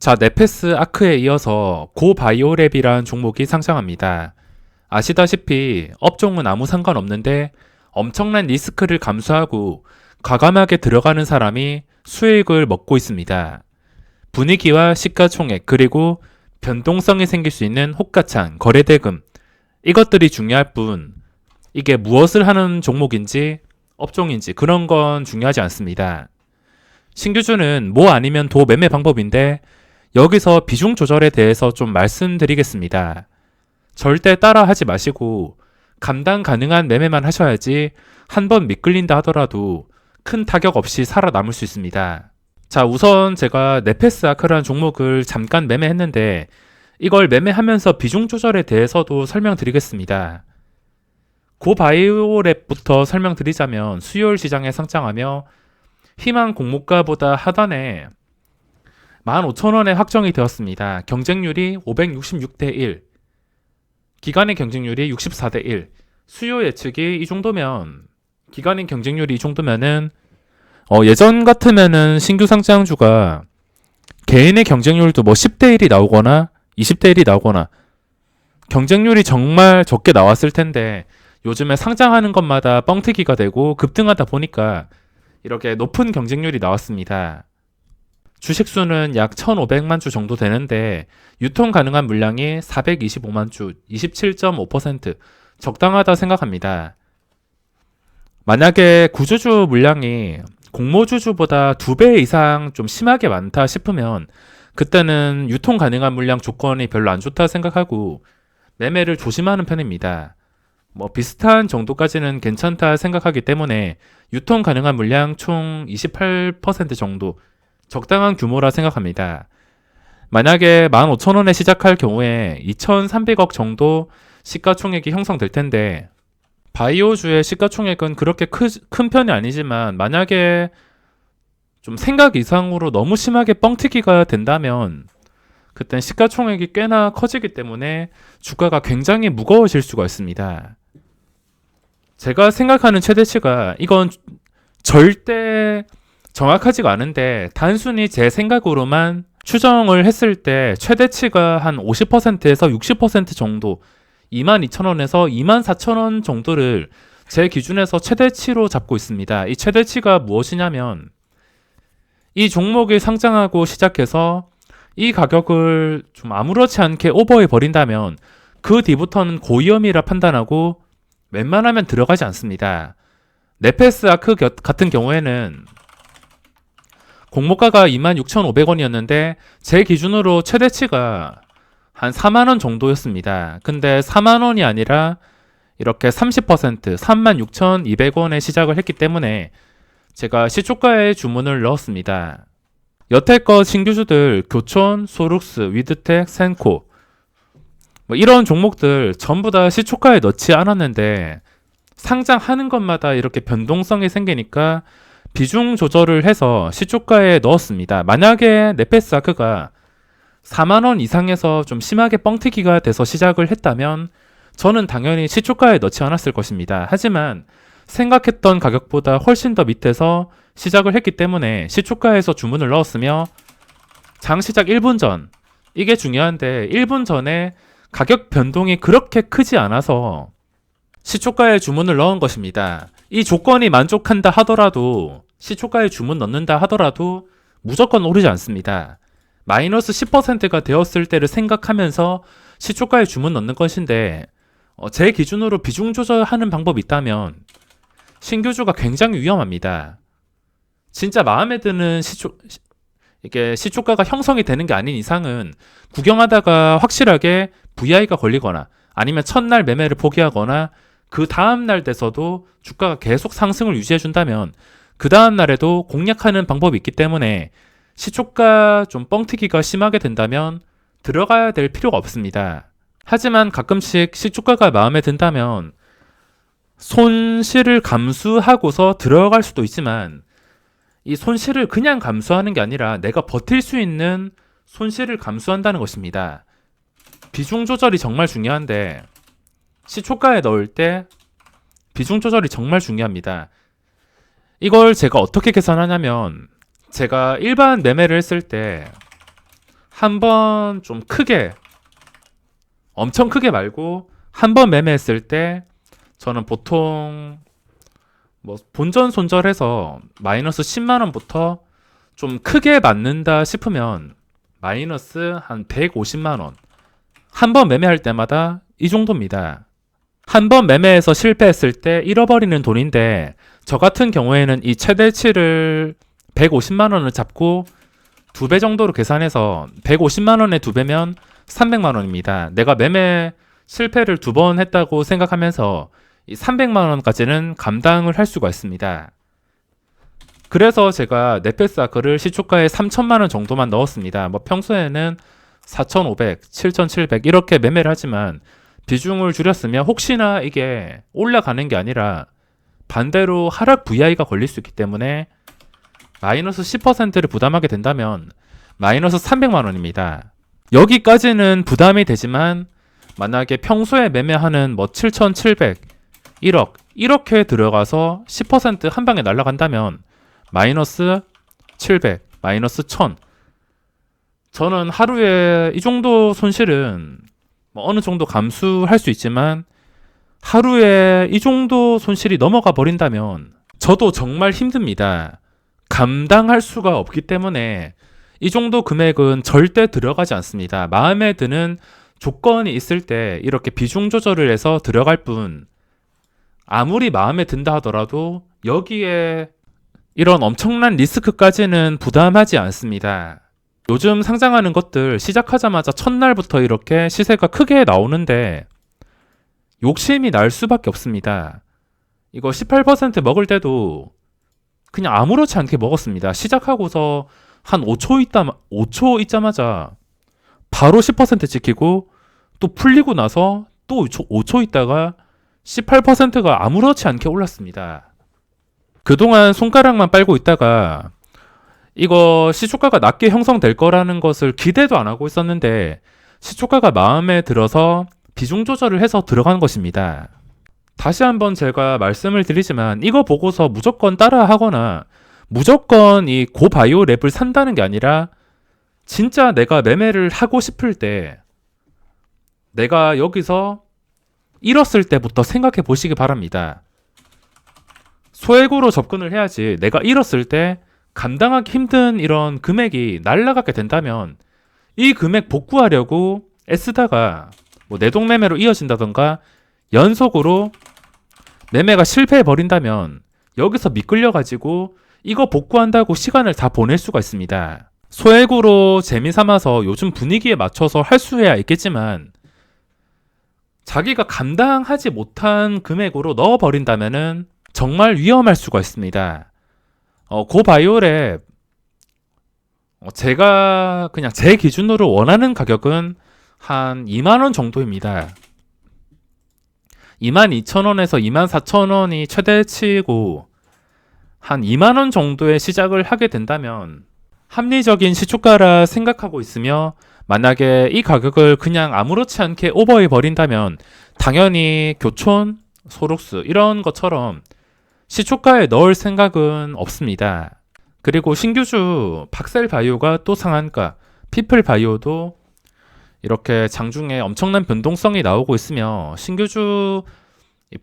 자, 네페스 아크에 이어서 고바이오랩이라는 종목이 상장합니다. 아시다시피 업종은 아무 상관없는데 엄청난 리스크를 감수하고 과감하게 들어가는 사람이 수익을 먹고 있습니다. 분위기와 시가총액 그리고 변동성이 생길 수 있는 호가창, 거래대금 이것들이 중요할 뿐 이게 무엇을 하는 종목인지 업종인지 그런 건 중요하지 않습니다. 신규주는 뭐 아니면 도 매매 방법인데 여기서 비중 조절에 대해서 좀 말씀드리겠습니다. 절대 따라 하지 마시고 감당 가능한 매매만 하셔야지 한 번 미끌린다 하더라도 큰 타격 없이 살아남을 수 있습니다. 자, 우선 제가 네페스 아크라는 종목을 잠깐 매매했는데 이걸 매매하면서 비중 조절에 대해서도 설명드리겠습니다. 고바이오랩부터 설명드리자면 수요일 시장에 상장하며 희망 공모가보다 하단에 15,000원에 확정이 되었습니다. 경쟁률이 566대 1, 기간의 경쟁률이 64대 1, 수요 예측이 이 정도면 기간의 경쟁률이 이 정도면은 예전 같으면은 신규 상장주가 개인의 경쟁률도 뭐 10대 1이 나오거나 20대 1이 나오거나 경쟁률이 정말 적게 나왔을 텐데 요즘에 상장하는 것마다 뻥튀기가 되고 급등하다 보니까 이렇게 높은 경쟁률이 나왔습니다. 주식수는 약 1,500만 주 정도 되는데 유통 가능한 물량이 425만 주, 27.5% 적당하다 생각합니다. 만약에 구주주 물량이 공모주주보다 2배 이상 좀 심하게 많다 싶으면 그때는 유통 가능한 물량 조건이 별로 안 좋다 생각하고 매매를 조심하는 편입니다. 뭐 비슷한 정도까지는 괜찮다 생각하기 때문에 유통 가능한 물량 총 28% 정도 적당한 규모라 생각합니다. 만약에 15,000원에 시작할 경우에 2,300억 정도 시가총액이 형성될 텐데 바이오주의 시가총액은 그렇게 큰 편이 아니지만 만약에 좀 생각 이상으로 너무 심하게 뻥튀기가 된다면 그땐 시가총액이 꽤나 커지기 때문에 주가가 굉장히 무거워질 수가 있습니다. 제가 생각하는 최대치가 이건 절대 정확하지가 않은데 단순히 제 생각으로만 추정을 했을 때 최대치가 한 50%에서 60% 정도 22,000원에서 24,000원 정도를 제 기준에서 최대치로 잡고 있습니다. 이 최대치가 무엇이냐면 이 종목이 상장하고 시작해서 이 가격을 좀 아무렇지 않게 오버해 버린다면 그 뒤부터는 고위험이라 판단하고 웬만하면 들어가지 않습니다. 네페스 아크 같은 경우에는 공모가가 26,500원이었는데 제 기준으로 최대치가 한 4만원 정도였습니다. 근데 4만원이 아니라 이렇게 30% 36,200원에 시작을 했기 때문에 제가 시초가에 주문을 넣었습니다. 여태껏 신규주들 교촌, 소룩스, 위드텍, 센코 뭐 이런 종목들 전부 다 시초가에 넣지 않았는데 상장하는 것마다 이렇게 변동성이 생기니까 비중 조절을 해서 시초가에 넣었습니다. 만약에 네페스 아크가 4만원 이상에서 좀 심하게 뻥튀기가 돼서 시작을 했다면 저는 당연히 시초가에 넣지 않았을 것입니다. 하지만 생각했던 가격보다 훨씬 더 밑에서 시작을 했기 때문에 시초가에서 주문을 넣었으며 장 시작 1분 전, 이게 중요한데 1분 전에 가격 변동이 그렇게 크지 않아서 시초가에 주문을 넣은 것입니다. 이 조건이 만족한다 하더라도 시초가에 주문 넣는다 하더라도 무조건 오르지 않습니다. 마이너스 10%가 되었을 때를 생각하면서 시초가에 주문 넣는 것인데 제 기준으로 비중 조절하는 방법이 있다면 신규주가 굉장히 위험합니다. 진짜 마음에 드는 이게 시초가가 형성이 되는 게 아닌 이상은 구경하다가 확실하게 VI가 걸리거나 아니면 첫날 매매를 포기하거나 그 다음날 돼서도 주가가 계속 상승을 유지해준다면 그 다음날에도 공략하는 방법이 있기 때문에 시초가 좀 뻥튀기가 심하게 된다면 들어가야 될 필요가 없습니다. 하지만 가끔씩 시초가가 마음에 든다면 손실을 감수하고서 들어갈 수도 있지만 이 손실을 그냥 감수하는 게 아니라 내가 버틸 수 있는 손실을 감수한다는 것입니다. 비중 조절이 정말 중요한데 시초가에 넣을 때 비중 조절이 정말 중요합니다. 이걸 제가 어떻게 계산하냐면 제가 일반 매매를 했을 때 한번 좀 크게, 엄청 크게 말고 한 번 매매했을 때 저는 보통 뭐 본전 손절해서 마이너스 10만 원부터 좀 크게 맞는다 싶으면 마이너스 한 150만 원. 한 번 매매할 때마다 이 정도입니다. 한 번 매매해서 실패했을 때 잃어버리는 돈인데 저 같은 경우에는 이 최대치를 150만 원을 잡고 2배 정도로 계산해서 150만 원에 2배면 300만 원입니다. 내가 매매 실패를 2번 했다고 생각하면서 이 300만 원까지는 감당을 할 수가 있습니다. 그래서 제가 넷패스아크를 시초가에 3천만 원 정도만 넣었습니다. 뭐 평소에는 4,500, 7,700 이렇게 매매를 하지만 비중을 줄였으면 혹시나 이게 올라가는 게 아니라 반대로 하락 VI가 걸릴 수 있기 때문에 마이너스 10%를 부담하게 된다면 마이너스 300만 원입니다. 여기까지는 부담이 되지만 만약에 평소에 매매하는 뭐 7,700, 1억 이렇게 들어가서 10% 한 방에 날아간다면 마이너스 700, 마이너스 1000. 저는 하루에 이 정도 손실은 뭐 어느 정도 감수할 수 있지만 하루에 이 정도 손실이 넘어가 버린다면 저도 정말 힘듭니다. 감당할 수가 없기 때문에 이 정도 금액은 절대 들어가지 않습니다. 마음에 드는 조건이 있을 때 이렇게 비중 조절을 해서 들어갈 뿐, 아무리 마음에 든다 하더라도 여기에 이런 엄청난 리스크까지는 부담하지 않습니다. 요즘 상장하는 것들 시작하자마자 첫날부터 이렇게 시세가 크게 나오는데 욕심이 날 수밖에 없습니다. 이거 18% 먹을 때도 그냥 아무렇지 않게 먹었습니다. 시작하고서 한 5초 있자마자 바로 10% 지키고 또 풀리고 나서 또 5초 있다가 18%가 아무렇지 않게 올랐습니다. 그동안 손가락만 빨고 있다가 이거 시초가가 낮게 형성될 거라는 것을 기대도 안 하고 있었는데 시초가가 마음에 들어서 비중 조절을 해서 들어간 것입니다. 다시 한번 제가 말씀을 드리지만 이거 보고서 무조건 따라 하거나 무조건 이 고바이오 랩을 산다는 게 아니라 진짜 내가 매매를 하고 싶을 때 내가 여기서 잃었을 때부터 생각해 보시기 바랍니다. 소액으로 접근을 해야지 내가 잃었을 때 감당하기 힘든 이런 금액이 날아가게 된다면 이 금액 복구하려고 애쓰다가 뭐 내동매매로 이어진다던가 연속으로 매매가 실패해버린다면 여기서 미끌려가지고 이거 복구한다고 시간을 다 보낼 수가 있습니다. 소액으로 재미삼아서 요즘 분위기에 맞춰서 할 수야 있겠지만 자기가 감당하지 못한 금액으로 넣어버린다면은 정말 위험할 수가 있습니다. 고바이오랩 제가 그냥 제 기준으로 원하는 가격은 한 2만원 정도입니다. 22,000원에서 24,000원이 최대치고 한 2만원 정도에 시작을 하게 된다면 합리적인 시초가라 생각하고 있으며 만약에 이 가격을 그냥 아무렇지 않게 오버해 버린다면 당연히 교촌, 소록스 이런 것처럼 시초가에 넣을 생각은 없습니다. 그리고 신규주 박셀바이오가 또 상한가, 피플바이오도 이렇게 장중에 엄청난 변동성이 나오고 있으며 신규주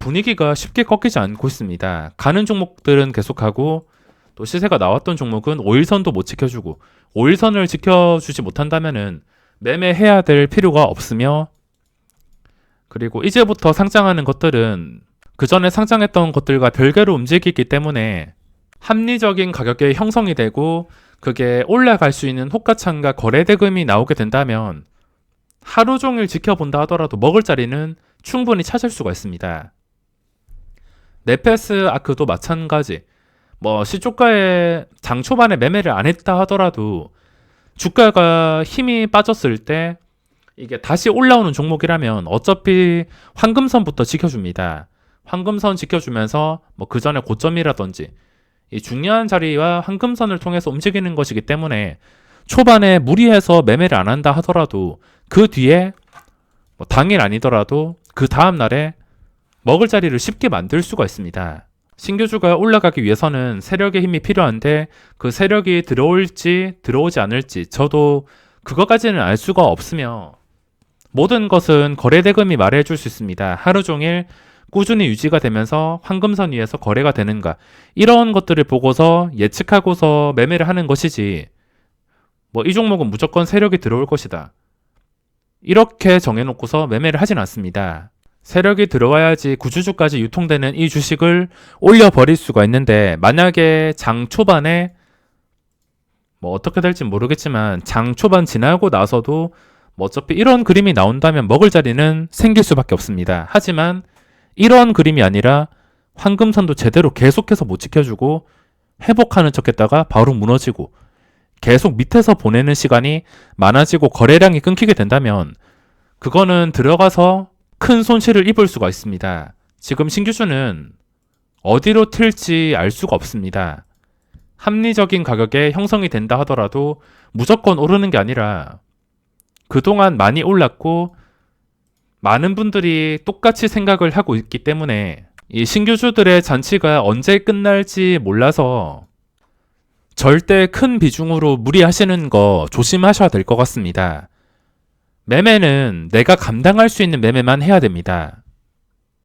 분위기가 쉽게 꺾이지 않고 있습니다. 가는 종목들은 계속하고 또 시세가 나왔던 종목은 5일선도 못 지켜주고 5일선을 지켜주지 못한다면은 매매해야 될 필요가 없으며 그리고 이제부터 상장하는 것들은 그 전에 상장했던 것들과 별개로 움직이기 때문에 합리적인 가격에 형성이 되고 그게 올라갈 수 있는 호가창과 거래대금이 나오게 된다면 하루 종일 지켜본다 하더라도 먹을 자리는 충분히 찾을 수가 있습니다. 넷패스아크도 마찬가지. 뭐 시초가에 장 초반에 매매를 안 했다 하더라도 주가가 힘이 빠졌을 때 이게 다시 올라오는 종목이라면 어차피 황금선부터 지켜줍니다. 황금선 지켜주면서 뭐 그 전에 고점이라든지 이 중요한 자리와 황금선을 통해서 움직이는 것이기 때문에 초반에 무리해서 매매를 안 한다 하더라도 그 뒤에 뭐 당일 아니더라도 그 다음 날에 먹을 자리를 쉽게 만들 수가 있습니다. 신규주가 올라가기 위해서는 세력의 힘이 필요한데 그 세력이 들어올지 들어오지 않을지 저도 그거까지는 알 수가 없으며 모든 것은 거래 대금이 말해줄 수 있습니다. 하루 종일 꾸준히 유지가 되면서 황금선 위에서 거래가 되는가 이런 것들을 보고서 예측하고서 매매를 하는 것이지 뭐 이 종목은 무조건 세력이 들어올 것이다 이렇게 정해놓고서 매매를 하진 않습니다. 세력이 들어와야지 구주주까지 유통되는 이 주식을 올려버릴 수가 있는데 만약에 장 초반에 뭐 어떻게 될지 모르겠지만 장 초반 지나고 나서도 뭐 어차피 이런 그림이 나온다면 먹을 자리는 생길 수밖에 없습니다. 하지만 이런 그림이 아니라 황금선도 제대로 계속해서 못 지켜주고 회복하는 척 했다가 바로 무너지고 계속 밑에서 보내는 시간이 많아지고 거래량이 끊기게 된다면 그거는 들어가서 큰 손실을 입을 수가 있습니다. 지금 신규주는 어디로 튈지 알 수가 없습니다. 합리적인 가격에 형성이 된다 하더라도 무조건 오르는 게 아니라 그동안 많이 올랐고 많은 분들이 똑같이 생각을 하고 있기 때문에 이 신규주들의 잔치가 언제 끝날지 몰라서 절대 큰 비중으로 무리하시는 거 조심하셔야 될 것 같습니다. 매매는 내가 감당할 수 있는 매매만 해야 됩니다.